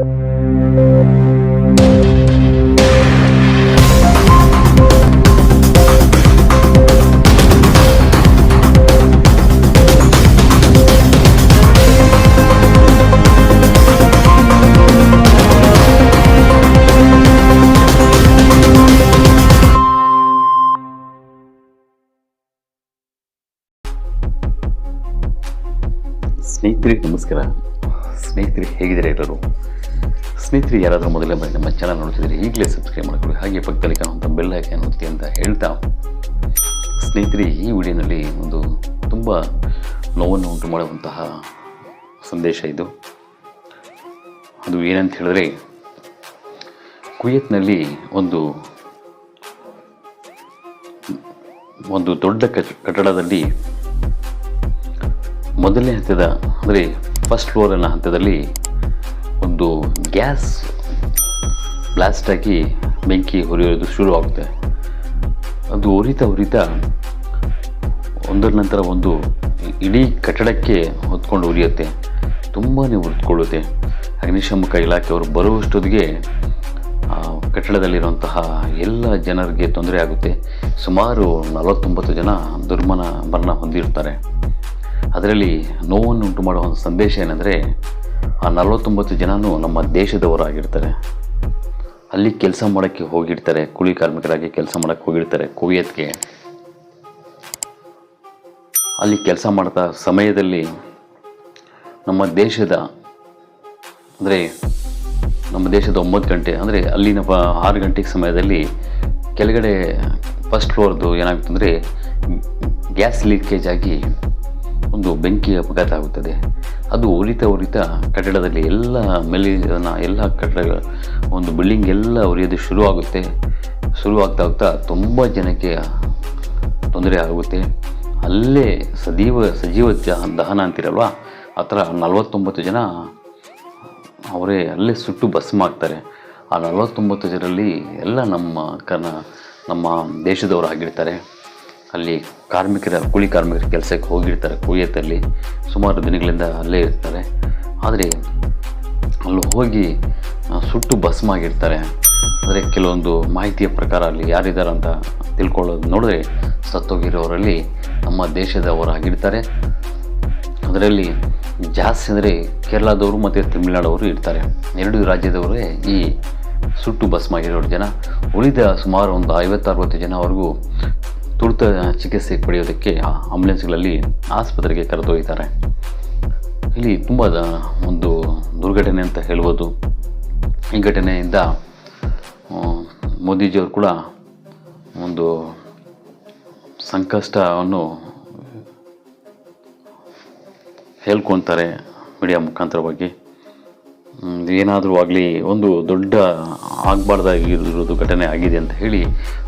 ಸ್ನೇಹಿತರಿಗೆ ನಮಸ್ಕಾರ. ಸ್ನೇಹಿತರೆ, ಹೇಗಿದ್ದಾರೆ ಎಲ್ಲರೂ? ಸ್ನೇಹಿತರೆ, ಯಾರಾದರೂ ಮೊದಲನೇ ಬಾರಿ ನಮ್ಮ ಚಾನಲ್ ನೋಡ್ತಿದ್ರೆ ಈಗಲೇ ಸಬ್ಸ್ಕ್ರೈಬ್ ಮಾಡಿಕೊಳ್ಳಿ, ಹಾಗೆ ಪಕ್ಕದಲ್ಲಿ ಕಾಣುವಂಥ ಬೆಲ್ ಐಕಾನ್ ಒತ್ತಿ ಅಂತ ಹೇಳ್ತಾ, ಸ್ನೇಹಿತರೆ, ಈ ವಿಡಿಯೋನಲ್ಲಿ ಒಂದು ತುಂಬ ನೋವನ್ನು ಉಂಟು ಮಾಡುವಂತಹ ಸಂದೇಶ ಇದು. ಅದು ಏನಂತ ಹೇಳಿದ್ರೆ, ಕುವೈತ್ನಲ್ಲಿ ಒಂದು ದೊಡ್ಡ ಕಟ್ಟಡದಲ್ಲಿ ಮೊದಲನೇ ಹಂತದ ಅಂದರೆ ಫಸ್ಟ್ ಫ್ಲೋರಿನ ಹಂತದಲ್ಲಿ ಒಂದು ಗ್ಯಾಸ್ ಬ್ಲಾಸ್ಟ್ ಆಗಿ ಬೆಂಕಿ ಉರಿಯೋದು ಶುರುವಾಗುತ್ತೆ. ಅದು ಉರಿತಾ ಒಂದರ ನಂತರ ಒಂದು ಇಡೀ ಕಟ್ಟಡಕ್ಕೆ ಹೊತ್ಕೊಂಡು ಉರಿಯುತ್ತೆ. ತುಂಬಾ ಉರಿದುಕೊಳ್ಳುತ್ತೆ. ಅಗ್ನಿಶಾಮಕ ಇಲಾಖೆಯವರು ಬರುವಷ್ಟೊತ್ತಿಗೆ ಕಟ್ಟಡದಲ್ಲಿರುವಂತಹ ಎಲ್ಲ ಜನರಿಗೆ ತೊಂದರೆ ಆಗುತ್ತೆ. ಸುಮಾರು 49 ಜನ ಮರಣ ಹೊಂದಿರ್ತಾರೆ. ಅದರಲ್ಲಿ ನೋವನ್ನು ಉಂಟು ಮಾಡುವ ಒಂದು ಸಂದೇಶ ಏನಂದರೆ, ಆ 49 ಜನನೂ ನಮ್ಮ ದೇಶದವರಾಗಿರ್ತಾರೆ. ಅಲ್ಲಿ ಕೆಲಸ ಮಾಡೋಕ್ಕೆ ಹೋಗಿರ್ತಾರೆ, ಕೂಲಿ ಕಾರ್ಮಿಕರಾಗಿ ಕೆಲಸ ಮಾಡೋಕ್ಕೆ ಹೋಗಿರ್ತಾರೆ ಕುವೈತ್ಗೆ. ಅಲ್ಲಿ ಕೆಲಸ ಮಾಡ್ತಾ ಸಮಯದಲ್ಲಿ ನಮ್ಮ ದೇಶದ 9 ಗಂಟೆ ಅಂದರೆ ಅಲ್ಲಿನ 6 ಗಂಟೆಗೆ ಸಮಯದಲ್ಲಿ ಕೆಳಗಡೆ ಫಸ್ಟ್ ಫ್ಲೋರ್ದು ಏನಾಗುತ್ತೆ ಅಂದರೆ ಗ್ಯಾಸ್ ಲೀಕೇಜ್ ಆಗಿ ಒಂದು ಬೆಂಕಿ ಅಪಘಾತ ಆಗುತ್ತದೆ. ಅದು ಉರಿತಾ ಕಟ್ಟಡದಲ್ಲಿ ಎಲ್ಲ ಕಟ್ಟಡ ಒಂದು ಬಿಲ್ಡಿಂಗ್ ಎಲ್ಲ ಉರಿಯೋದು ಶುರುವಾಗ್ತಾ ತುಂಬ ಜನಕ್ಕೆ ತೊಂದರೆ ಆಗುತ್ತೆ. ಅಲ್ಲೇ ಸಜೀವ ದಹನ ಅಂತಿರಲ್ವ, ಆ ಥರ 49 ಜನ ಅವರೇ ಅಲ್ಲೇ ಸುಟ್ಟು ಭಸ್ಮ ಆಗ್ತಾರೆ. ಆ 49 ಜನರಲ್ಲಿ ಎಲ್ಲ ನಮ್ಮ ದೇಶದವರು ಆಗಿರ್ತಾರೆ. ಅಲ್ಲಿ ಕೂಲಿ ಕಾರ್ಮಿಕರ ಕೆಲಸಕ್ಕೆ ಹೋಗಿರ್ತಾರೆ. ಕುವೈತಲ್ಲಿ ಸುಮಾರು ದಿನಗಳಿಂದ ಅಲ್ಲೇ ಇರ್ತಾರೆ. ಆದರೆ ಅಲ್ಲಿ ಹೋಗಿ ಸುಟ್ಟು ಭಸ್ಮ ಆಗಿರ್ತಾರೆ. ಅಂದರೆ ಕೆಲವೊಂದು ಮಾಹಿತಿಯ ಪ್ರಕಾರ ಅಲ್ಲಿ ಯಾರಿದ್ದಾರೆ ಅಂತ ತಿಳ್ಕೊಳ್ಳೋದು ನೋಡಿದ್ರೆ, ಸತ್ತೋಗಿರೋರಲ್ಲಿ ನಮ್ಮ ದೇಶದವರಾಗಿರ್ತಾರೆ. ಅದರಲ್ಲಿ ಜಾಸ್ತಿ ಅಂದರೆ ಕೇರಳದವರು ಮತ್ತು ತಮಿಳುನಾಡವರು ಇರ್ತಾರೆ. 2 ರಾಜ್ಯದವರೇ ಈ ಸುಟ್ಟು ಭಸ್ಮ ಆಗಿರೋ ಜನ. ಉಳಿದ ಸುಮಾರು ಒಂದು 50-60 ಜನವರೆಗೂ ತುರ್ತು ಚಿಕಿತ್ಸೆ ಪಡೆಯೋದಕ್ಕೆ ಆಂಬುಲೆನ್ಸ್ಗಳಲ್ಲಿ ಆಸ್ಪತ್ರೆಗೆ ಕರೆದೊಯ್ತಾರೆ. ಇಲ್ಲಿ ತುಂಬ ಒಂದು ದುರ್ಘಟನೆ ಅಂತ ಹೇಳ್ಬೋದು. ಈ ಘಟನೆಯಿಂದ ಮೋದಿಜಿಯವರು ಕೂಡ ಒಂದು ಸಂಕಷ್ಟವನ್ನು ಹೇಳ್ಕೊತಾರೆ ಮೀಡಿಯಾ ಮುಖಾಂತರವಾಗಿ. ಏನಾದರೂ ಆಗಲಿ, ಒಂದು ದೊಡ್ಡ ಆಗಬಾರ್ದಾಗಿರೋದು ಘಟನೆ ಆಗಿದೆ ಅಂತ ಹೇಳಿ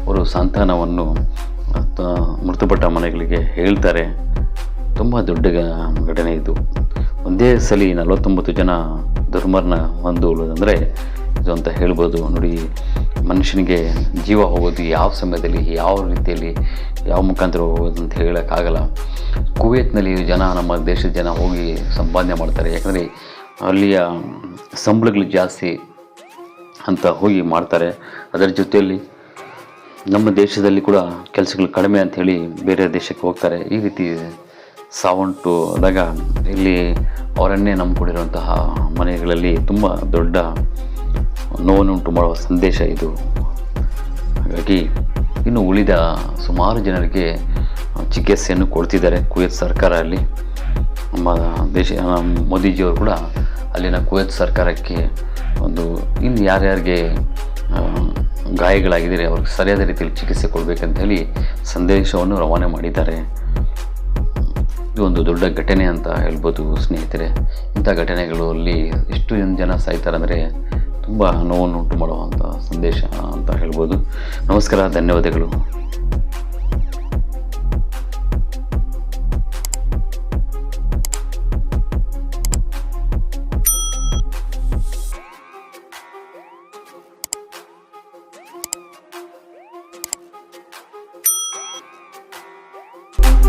ಅವರು ಸಾಂತ್ವನವನ್ನು ಮೃತಪಟ್ಟ ಮನೆಗಳಿಗೆ ಹೇಳ್ತಾರೆ. ತುಂಬ ದೊಡ್ಡ ಘಟನೆ ಇದು. ಒಂದೇ ಸಲ 49 ಜನ ದುರ್ಮರಣ ಹೊಂದುವುದಂದರೆ ಇದು ಅಂತ ಹೇಳ್ಬೋದು. ನೋಡಿ, ಮನುಷ್ಯನಿಗೆ ಜೀವ ಹೋಗೋದು ಯಾವ ಸಮಯದಲ್ಲಿ, ಯಾವ ರೀತಿಯಲ್ಲಿ, ಯಾವ ಮುಖಾಂತರ ಹೋಗೋದು ಅಂತ ಹೇಳೋಕ್ಕಾಗಲ್ಲ. ಕುವೈತ್ನಲ್ಲಿ ನಮ್ಮ ದೇಶದ ಜನ ಹೋಗಿ ಸಂಪಾದನೆ ಮಾಡ್ತಾರೆ. ಯಾಕಂದರೆ ಅಲ್ಲಿಯ ಸಂಬಳಗಳು ಜಾಸ್ತಿ ಅಂತ ಹೋಗಿ ಮಾಡ್ತಾರೆ. ಅದರ ಜೊತೆಯಲ್ಲಿ ನಮ್ಮ ದೇಶದಲ್ಲಿ ಕೂಡ ಕೆಲಸಗಳು ಕಡಿಮೆ ಅಂಥೇಳಿ ಬೇರೆ ದೇಶಕ್ಕೆ ಹೋಗ್ತಾರೆ. ಈ ರೀತಿ ಸಾವುಂಟು ಆದಾಗ ಇಲ್ಲಿ ಅವರನ್ನೇ ನಂಬಿಕೊಂಡಿರುವಂತಹ ಮನೆಗಳಲ್ಲಿ ತುಂಬ ದೊಡ್ಡ ನೋವನ್ನುಂಟು ಮಾಡುವ ಸಂದೇಶ ಇದು. ಹಾಗಾಗಿ ಇನ್ನು ಉಳಿದ ಸುಮಾರು ಜನರಿಗೆ ಚಿಕಿತ್ಸೆಯನ್ನು ಕೊಡ್ತಿದ್ದಾರೆ ಕುವೈತ್ ಸರ್ಕಾರ. ಅಲ್ಲಿ ನಮ್ಮ ಮೋದಿಜಿಯವರು ಕೂಡ ಅಲ್ಲಿನ ಕುವೈತ್ ಸರ್ಕಾರಕ್ಕೆ ಇನ್ನು ಯಾರ್ಯಾರಿಗೆ ಗಾಯಗಳಾಗಿದ್ದಾರೆ ಅವ್ರಿಗೆ ಸರಿಯಾದ ರೀತಿಯಲ್ಲಿ ಚಿಕಿತ್ಸೆ ಕೊಡಬೇಕಂತ ಹೇಳಿ ಸಂದೇಶವನ್ನು ರವಾನೆ ಮಾಡಿದ್ದಾರೆ. ಇದು ಒಂದು ದೊಡ್ಡ ಘಟನೆ ಅಂತ ಹೇಳ್ಬೋದು ಸ್ನೇಹಿತರೆ. ಇಂಥ ಘಟನೆಗಳಲ್ಲಿ ಎಷ್ಟು ಜನ ಸಾಯ್ತಾರೆ ಅಂದರೆ ತುಂಬ ನೋವನ್ನು ಉಂಟು ಮಾಡುವಂಥ ಸಂದೇಶ ಅಂತ ಹೇಳ್ಬೋದು. ನಮಸ್ಕಾರ, ಧನ್ಯವಾದಗಳು.